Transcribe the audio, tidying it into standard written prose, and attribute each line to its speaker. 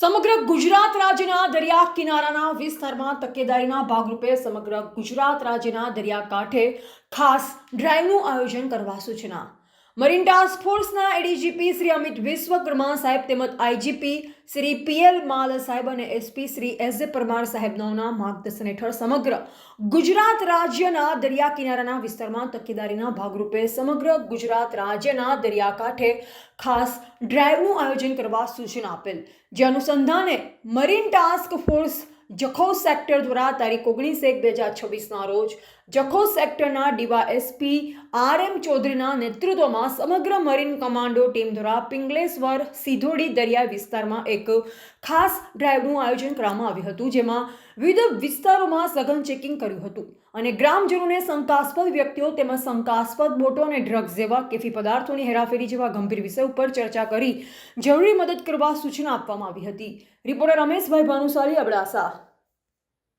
Speaker 1: સમગ્ર ગુજરાત રાજ્યના દરિયા કિનારાના વિસ્તારમાં તકેદારીના ભાગરૂપે સમગ્ર ગુજરાત રાજ્યના દરિયાકાંઠે ખાસ ડ્રાઈવનું આયોજન કરવા સૂચના મરીન ટાસ્ક ફોર્સના એડીજીપી શ્રી અમિત વિશ્વકર્મા સાહેબ તેમજ આઈજીપી શ્રી પીએલ માલ સાહેબ અને એસપી શ્રી એસ જે પરમાર સાહેબના માર્ગદર્શન હેઠળ સમગ્ર ગુજરાત રાજ્યના દરિયા કિનારાના વિસ્તારમાં તકેદારીના ભાગરૂપે સમગ્ર ગુજરાત રાજ્યના દરિયાકાંઠે ખાસ ડ્રાઈવનું આયોજન કરવા સૂચના આપેલ, જે અનુસંધાને marine task force Jakhau sector દ્વારા તારીખ 19/1/2026ના રોજ જખૌ સેક્ટરના ડીવાયએસપી આર.એમ. ચૌધરીના નેતૃત્વમાં સમગ્ર મરીન કમાન્ડો ટીમ દ્વારા પિંગલેશ્વર સિધોડી દરિયા વિસ્તારમાં એક ખાસ ડ્રાઈવનું આયોજન કરવામાં આવ્યું હતું, જેમાં વિવિધ વિસ્તારોમાં સઘન ચેકિંગ કર્યું હતું અને ગ્રામજનોને શંકાસ્પદ વ્યક્તિઓ તેમજ શંકાસ્પદ બોટો અને ડ્રગ્સ જેવા કેફી પદાર્થોની હેરાફેરી જેવા ગંભીર વિષય ઉપર ચર્ચા કરી જરૂરી મદદ કરવા સૂચના આપવામાં આવી હતી. રિપોર્ટર રમેશભાઈ ભાનુશાલી, અબડાસા.